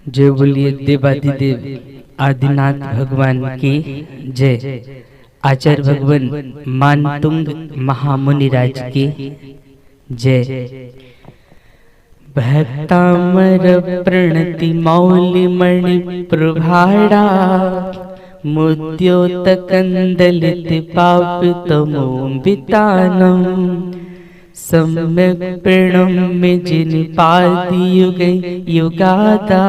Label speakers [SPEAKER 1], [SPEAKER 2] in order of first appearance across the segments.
[SPEAKER 1] जय बोलिए देवाधिदेव आदिनाथ भगवान की जय। आचार्य भगवान मानतुंग महामुनिराज की जय। भक्तामर प्रणति मौलि मणि प्रभाड़ा मुद्योत कंदलित पापितमोबितानम सम्यक प्रणम्य जिन पादयुग युगादा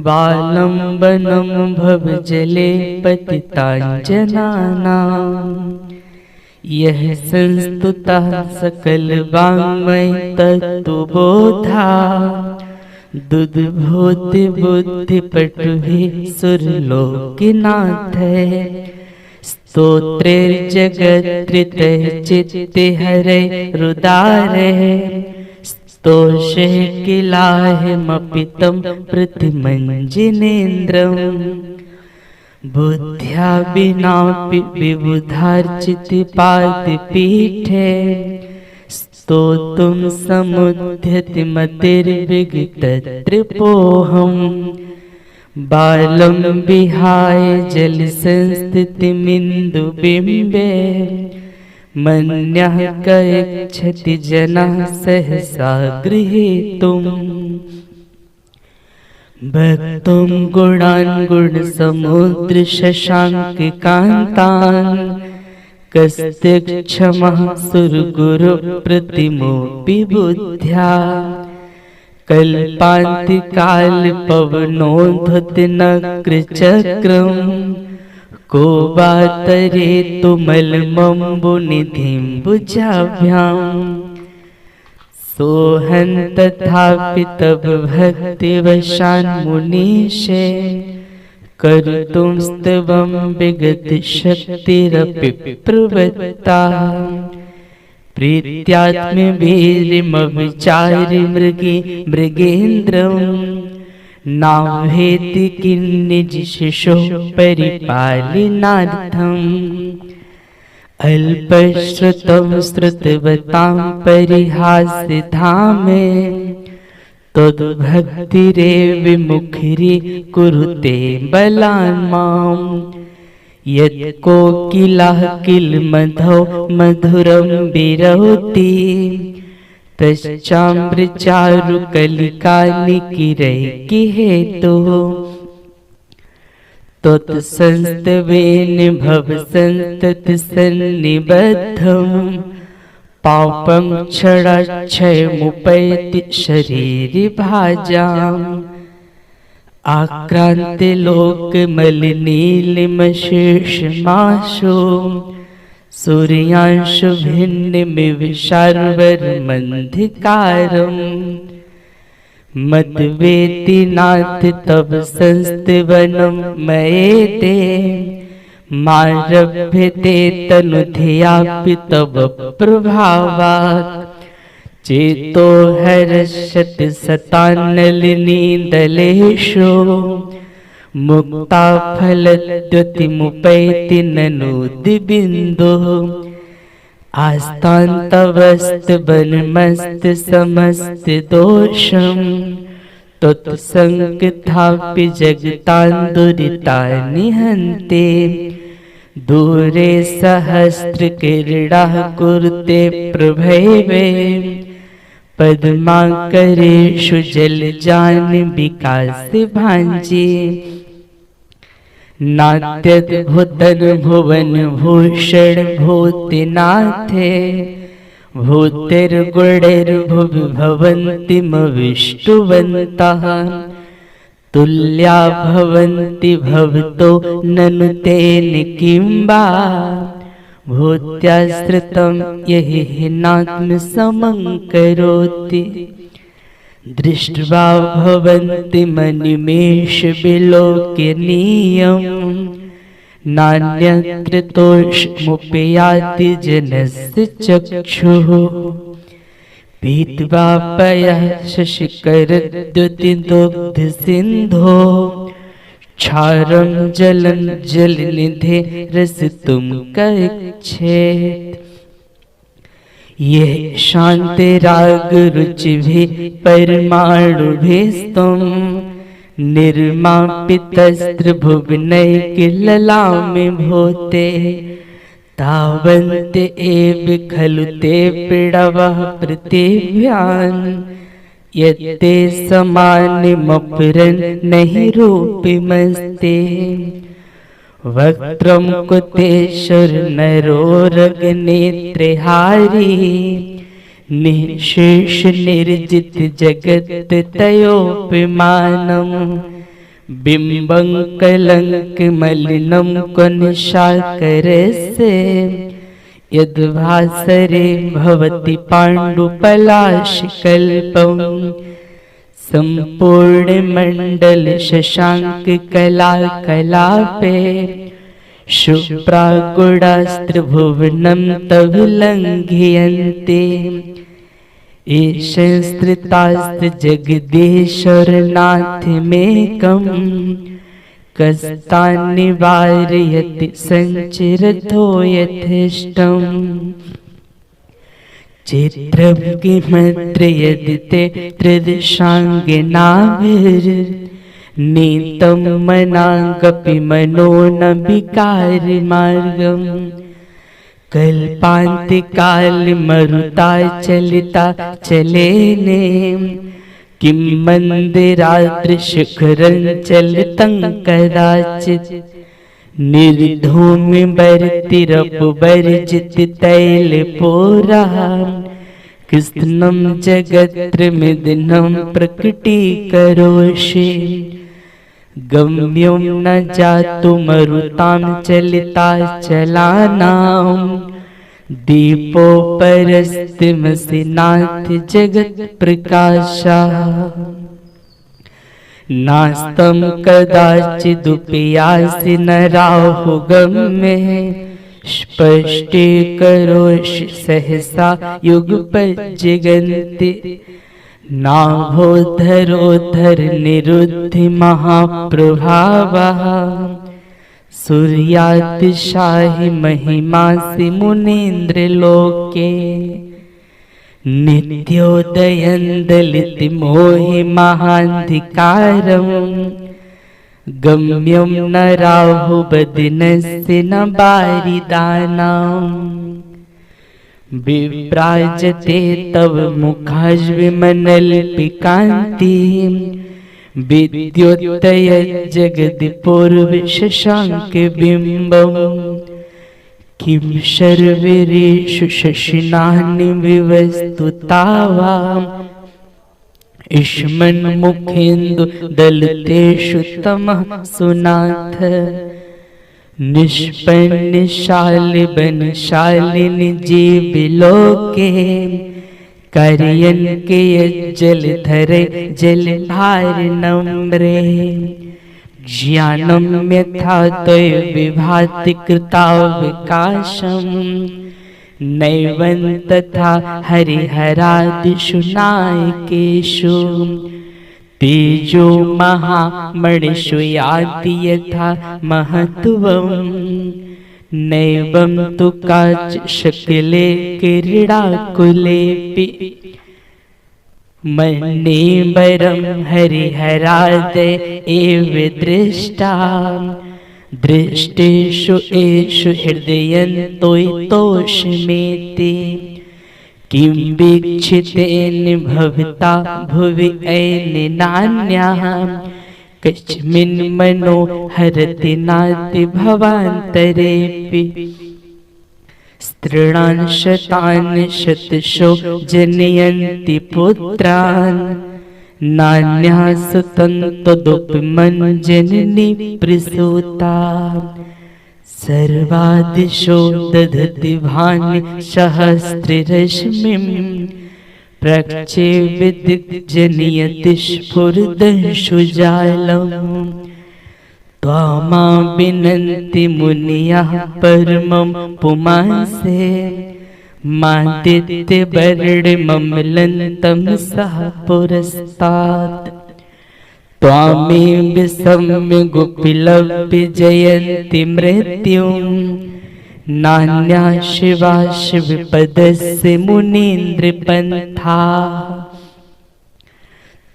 [SPEAKER 1] बालंबनम भव जले पतितांजनानां यह संस्तुता सकल वाङ्मय तत्वबोधा दुद्भूत बुद्धि पटुहि सुरलोकनाथ स्तोत्रेर्जगत्कृत चित्ते हरे रुदारे स्तोषे किलाहिमपितं प्रतिमञ्जिनेन्द्रम् बुद्ध्या विनापि विबुधार्चिति पादपीठे स्तोतुं समुद्यति मतिर्विगतत्रिपोऽहम् बालं विहाय जलसंस्थितिमिन्दुबिम्बे मन्यः कयच्छति जनः सहसा गृहीतुम् भक्तुं गुणान् गुणसमुद्र शशाङ्ककान्तान् कस्य क्षमः सुरगुरुप्रतिमोऽपि बुद्ध्या कल्पान्तिकालपवनोद्धतनक्रचक्रं को वातरे तुमलमम्बुनिधिं भुजाभ्याम् सोहं तथापि तव भक्तिवशान् मुनीशे कर्तुं स्तवं विगतशक्तिरपि प्रवृत्ता प्रीत्यात्मवीर्यमविचारि मृगेन्द्रं नावेति किन्निजशिशोः परिपालनार्थम् अल्पश्रुतं श्रुतवतां परिहास्यधामे त्वद्भक्तिरेव विमुखीरी कुरुते बलान् माम् यत् कोकिलः किलमधौ मधुरं विरौति तश्चामृचारुकलिकानिकिरैकिहेतुः त्वत्संस्तवेन भवसन्ततसन्निबद्धं पापं क्षणाक्षयमुपैति शरीरभाजाम् आक्रान्ते लोकमलिनीलिमशेषमाशु सूर्यांशुभिन्नमिव शार्वर्मन्धिकारम् मद्वेति नाथ तव संस्तवनं मयेते मारभ्यते तनुधियापि तव प्रभावात् चेतो हर्षति सतान्नलिनीदलेषु मुक्ता फलद्युतिमुपैति ननोदिबिन्दुः आस्तान्तवस्तवनमस्त समस्त दोषं त्वत्सङ्गतापि जगतां दुरितानि हन्ते दूरे सहस्रकिरणाः कुरुते प्रभैवे पद्माकरेषु जलजान् विकासे भाञ्जे नात्यद्भुतं भुवन भूषण भूतिनाथे भूतिर्गुणैर्भुवि भवन्तिमविष्टुवन्तः तुल्या भवन्ति भवतो ननु तेन किं वा भूत्याश्रितं यहि नात्मसमं करोति दृष्ट्वा भवन्ति मनिमेषविलोकनीयं नान्यकृतोष्मुपयाति जनस्य चक्षुः पीत्वा पयः शशिकरद्युतिदुग्धसिन्धो क्षारं जलं जलनिधे रसितुं कैक्षेत् ये शांति राग रुचि भी परमाणु भेस्तुम निर्मापितस्त्रिभुवनैर्ललामे भूते तावन्त एव खलु ते पिडवः पृथिव्याम् यत्ते समानिमपुरन् नहि रूपिमस्ते वक्त्रं कुतेश्वरनरोरगनेत्रिहारी निःशेष निर्जित जगत् तयोऽपिमानम् बिम्बं कलङ्कमलिनं कुनिशाकरस्य यद्भासरे भवति पाण्डुपलाशकल्पम् सम्पूर्णमण्डल शशाङ्ककलाकलापे शुभ्रागुडास्त्रभुवनं तविलङ्घयन्ते ईशस्त्रितास्त्रजगदीश्वरनाथमेकम् कस्तान्निवारयति सञ्चिरतो यथेष्टम् चित्रं किमत्र यदि ते त्रिदशाङ्गिनाभिर्नीतं मनागपि मनो न विकारिमार्गम् कल्पान्तिकालमरुता चलिता चलेने किं मन्दिराद्रिशिखरं चलितं कदाचित् निर्धूम्यबर्तिरपुबर्जित तैलपूरा कृष्णं जगत्त्रमिदनं प्रकटीकरोषि गम्यं न जातुमरुतां चलिता चलानां दीपोपरस्तिमसि नाथ जगत्प्रकाशः नास्तं कदाचिदुपयासि न राहुगम्ये स्पष्टीकरोषि सहसा युगपज्जिगन्ति नाभोधरोधर निरुद्धि महाप्रभावः सूर्यातिशाहि महिमासि मुनीन्द्रलोके नित्योदयं दलिति मोहि महान्धिकारम् गम्यं न राहुबदिनस्य न बारिदानाम् विव्राजते तव मुखाज्विमनल्पिकान्ति विद्योत्तय जगदि पूर्वशशाङ्कबिम्बम् किं शर्विरेषु शशिनानि विवस्तुतावाम् इष्मन्मुखेन्दु दलितेषु तमः सुनाथ निष्पन्नशालिबनशालिनि जीवलोके कार्यन् के जलधरे जलधारिणम्रे ज्ञानं यथा त्वयि विभाति कृताविकाशम् नैवं तथा हरिहरादिषु नायकेषु तेजो महामणिषु याति यथा महत्त्वम् नैवं तु काच शकिले क्रीडाकुलेऽपि मन्येबरं हरिहरादय एव दृष्टा दृष्टेषु एषु हृदयन्तोषमेति किं वीक्षितेन भवता भुवि ऐन नान्यः कस्मिन् मनो हरति नाति भवान्तरेऽपि स्त्रीणां शतान् शतशो जनयन्ति पुत्रान् नान्यः सुतं तदुपमञ्जननी प्रसूता सर्वादिशो दधति भानि सहस्ररश्मिं प्रक्षे विदिग्जनयति स्फुरदंशुजालम् त्वामा विनन्ति मुनयः परमं पुमांसे मादित्यवर्णममलन्तं सह पुरस्तात् त्वामेव सम्यगुपलभ्य जयन्ति मृत्युं नान्या शिवा शिवपदस्य मुनीन्द्रपन्था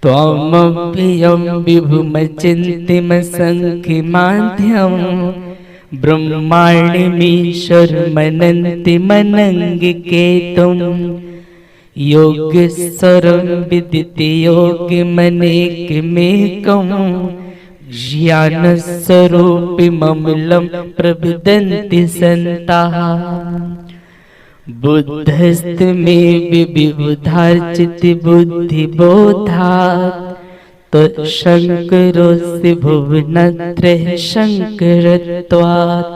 [SPEAKER 1] त्वामप्ययं विभुमचिन्तिमसङ्ख्यमाध्यं ब्रह्माण्डमीश्वरमनन्ति मनङ्गिकेतुं योगेश्वरं विदिति योगिमनेकमेकं ज्ञानस्वरूपिममलं प्रविदन्ति सन्ताः बुद्धस्तमे विविधार्चिति बुद्धिबोधात् त्वशङ्करोऽसि भुवनत्रयः शङ्करत्वात्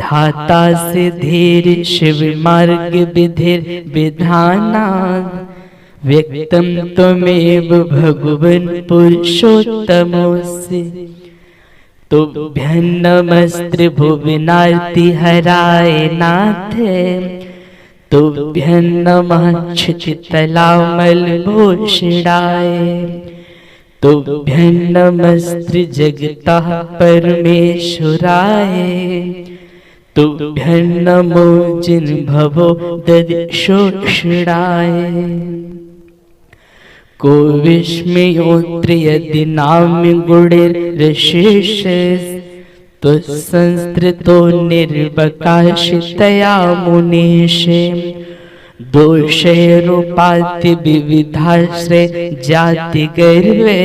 [SPEAKER 1] धातासि धीर शिवमार्गविधिर्विधानात् व्यक्तं त्वमेव भगवन् पुरुषोत्तमोऽसि तुभ्यं नमस्त्रिभुवनार्तिहराय नाथे तुभ्यं नमः क्षितितलामलभूषणाय तुभ्यं नमस्त्रिजगतः परमेश्वराय तुभ्यं नमो जिन्भवो दधिशोषणाय को विस्मयोऽत्र यदि नाम्य गुणैर्विशेषस्तत्संस्तृतो निर्वकाशितया मुनीषे दोषैरुपात्य विविधाश्रय जातिगर्वे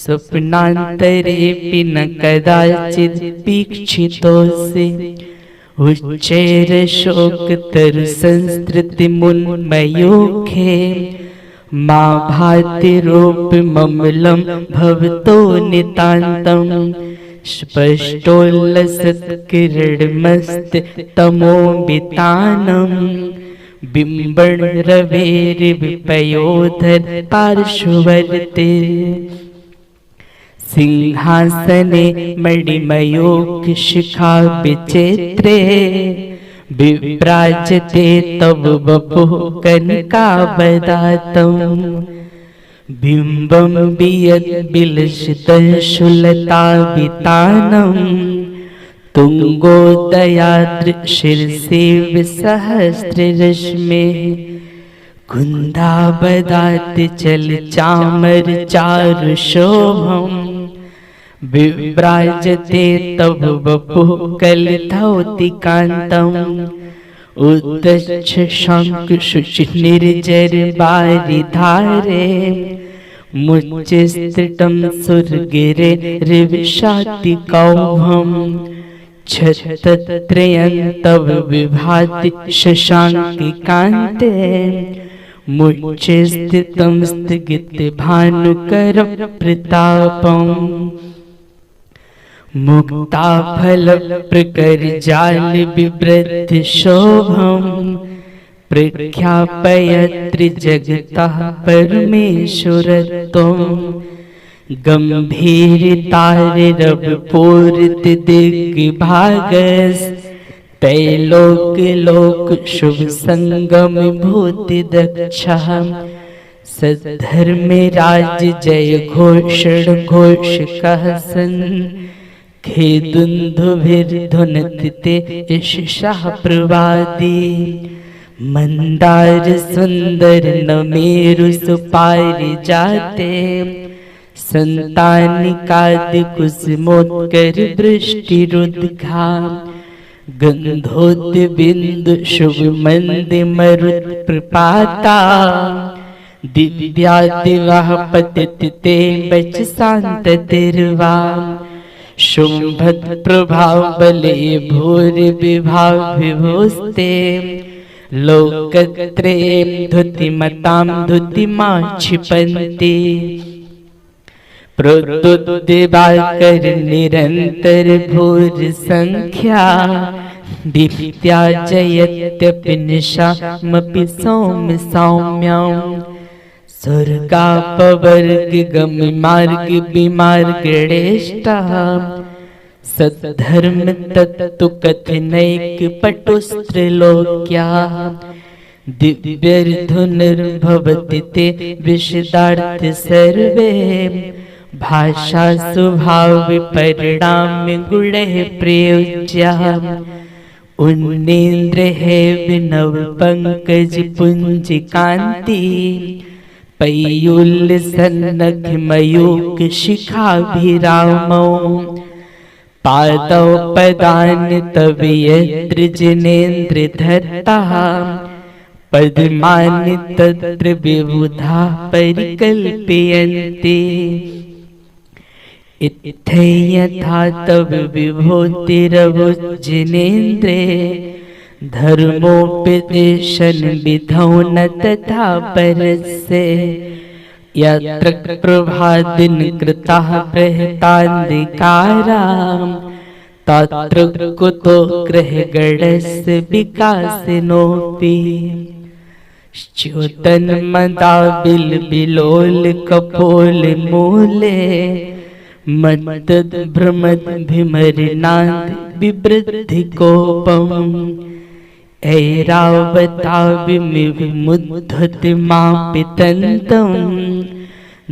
[SPEAKER 1] स्वप्नान्तरेऽपि न कदाचिदपीक्षितोऽसि उच्चैरशोकतरसंस्कृतिमुन्मयोखे मा भाति रूपममलं भवतो नितान्तं स्पष्टोल्लसत्किरणमस्तमोबितानं बिम्बं रवेर्विपयोधर पार्श्ववर्ते सिंहासने मणिमयोगशिखा विचित्रे विभ्राजते तव वपुः कनकावदातं बिम्बं वियद्बिलसितशूलतावितानं तुङ्गोदयाद्रिशीर्षे विसहस्ररश्मेः कुन्दाबदाति चलचामरचारुशोभम् विभ्राजते तव वपुः कलितौतिकान्तम् उद्दच्छशङ्कुशुचिर्निर्जरबारिधारे मुच्चस्त्रिटं सुरगिरे रिविशातिकौभम् छत्रत्रयं तव विभाति शशाङ्किकान्ते मुच्चस्थितं स्थगितभानुकरं प्रतापम् मुक्ताफलप्रकरजालविवृद्धशोभं प्रख्यापयत्रि जगतः परमेश्वरत्वं गम्भीरतारिरवपूरितदिग्विभागस्त्रैलोक्यलोकशुभसङ्गमभूतिदक्षः सद्धर्मे राज जय घोषण घोषकः सन् खेदुन्धुभिर्धुनति ते यशसः प्रवादी मंदार सुंदर नमेरु सुपारिजाते संतानिकादि कुसुमोत्कर वृष्टिरुद्घा गंधोद्य बिंदु शुभ मंद मरुत प्रपाता दिव्यादिवाह पतिते बच शांत तिर्वा शुंभत प्रभाव बले भूर विभाव विभूस्ते लोकत्रयें धुतिमतां धुतिमा क्षिपन्ति प्रोद्दिवाकर निरंतर भूर संख्या दीप्त्या जयत्यपि निशामपि सौम्य सौम्यं स्वर्गापवर्ग गममार्ग विमार्गणेष्टः सद्धर्म तत्तु कथनैक पटुस्त्रिलोक्या दिव्यर्धुनिर्भवति ते विशदार्थ सर्वे भाषा स्वभाव परिणाम्य गुणैः प्रयोज्यः उन्नेन्द्र है विनव पंकज पुंज कांति पयूल सन्नख मयूक शिखाभिरामौ पादौ पदान तव यत्र जिनेन्द्र धत्तः पद्मानि तत्र विबुधा परिकल्पयन्ते इत्थै यथा तव विभूतिरवुज्जिनेन्द्रे धर्मोपदेशन विधौ न तथा परस्य यत्र प्रभादिन कृतः प्रहतान्धिकारा तत्र कुतो ग्रहगणस्य विकासिनोऽपि च्युतन मदाबिल बिलोल कपोल मूले मद्दद भ्रमद भिमरनाद विवृद्धि कोपम ऐरावता विमुद्धत मापितंतम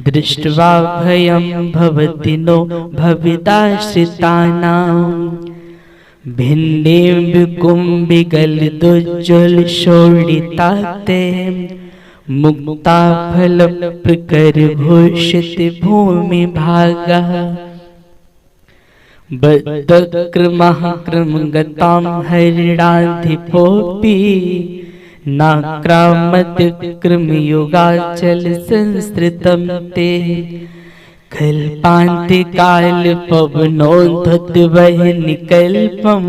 [SPEAKER 1] दृष्ट्वा भयं भवति नो भविदाश्रितानां भिन्ने विकुम्भिगलदुज्ज्वल शोणिताते मुक्ता फल प्रकर भूषित भूमि भागा बद्धक्रमः क्रमगतां हरिणाधिपोऽपि नाक्रामतिक्रमयुगाचल संस्कृतं ते कल्पान्तिकाल पवनोद्धत वह्निकल्पं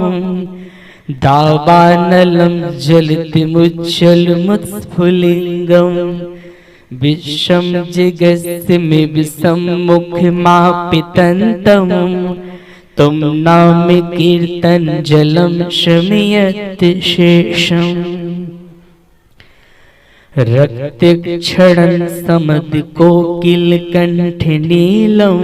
[SPEAKER 1] दावानलं जलतिमुज्ज्वलमुत्स्फुलिङ्गं विश्वं जगस्मिव सम्मुखमापितन्तं तं नाम कीर्तन जलं शमयत् शेषम् रक्तक्षणं समद कोकिल कंठ नीलं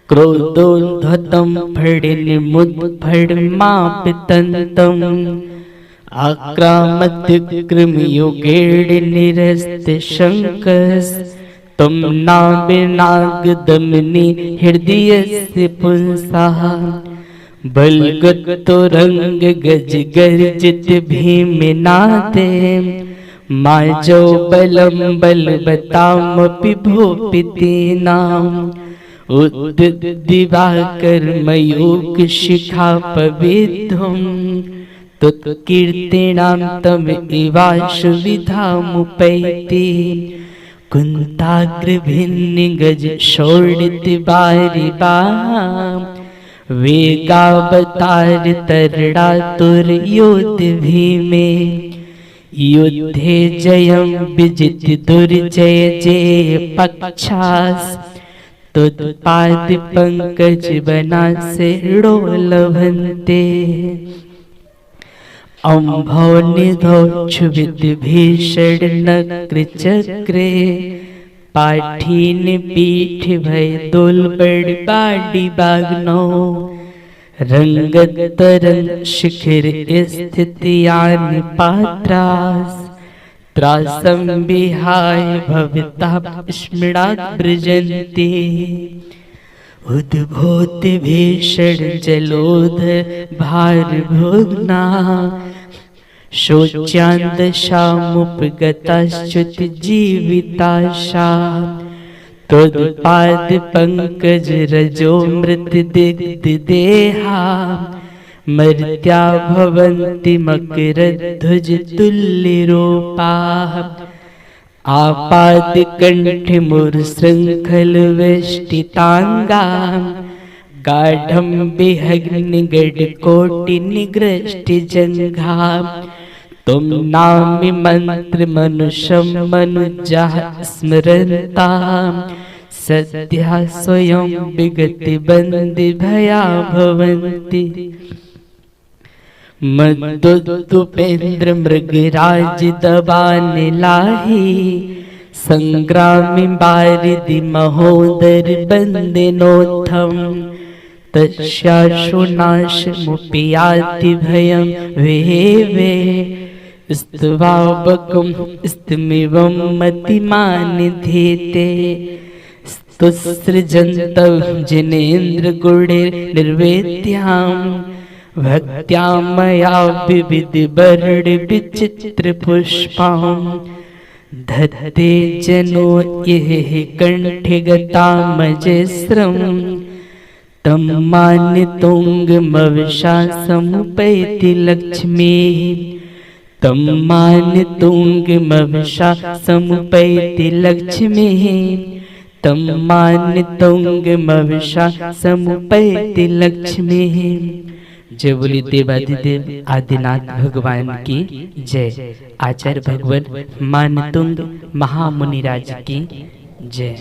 [SPEAKER 1] क्रोधोद्धतं फडिनिमुद्फडमापितन्तम् आक्रामतिक्रमयुगेण निरस्तशङ्कस् तं नाभिनागदमनि हृदयस्य पुंसः बलगतुरंग गज गर्जित भीमनादे माजो बलं बलवतामपि भूपितीनाम् उद्दिवाकर्मयोग शिखा पविद्धं तुत्कीर्तिनां तमिवाशु विधामुपैति कुन्ताग्रभिन्नि गज शोणिति बारिबा वेगावतार तरणातुर्योध भीमे युद्धे जयं विजिति दुर्जय जय पक्षास तुत्पाद पंकज बना से लभन्ते अम्भो निधौ क्षुभित भीषण नक्र चक्रे पाठीन पीठ भय दुलबड़ बाडी बागनो रंगत तरंग शिखर स्थितियान पात्रास त्रासम विहाय भविता स्मृणात् ब्रजन्ति उद्भूत भीषण जलोध भार भोगना शोच्यान्दशामुपगताश्च्युत जीविताशा त्वत्पाद पंकज रजो मृत दिग्ध देहा मर्त्या भवन्ति मकरध्वज तुल्य रूपाः आपाद कंठ मुरशृंखल वेष्टितांगा गाढ़ं विहग्नि गडकोटि निगृष्टि जंघा तुम नामि मंत्र मनुष्यं मनुजः स्मरन्ता सद्यः स्वयं विगति बंदि भया भवन्ति मद्दुपेन्द्र मृगराज दबाने लाही संग्रामी बारिदि महोदर बंदिनोत्थम तस्याशुनाशमुपयाति भयं वे स्तवावकं स्तमिवं मतिमानिधीते स्तुसृजन्तं जिनेन्द्र गुणे निर्वेद्यां भक्त्या मया विविध वर्ण विचित्र पुष्पां धत्ते जनो यह कंठिगतामजस्रम तम मानितुंगमवशा समुपैति लक्ष्मी तम मानितुंगमवशा समुपैति लक्ष्मी तम मानितुंगमवशा समुपैति लक्ष्मी। जय बोली देवाधिदेव आदिनाथ भगवान की जय। आचार्य भगवत मानतुंग महामुनिराज की जय।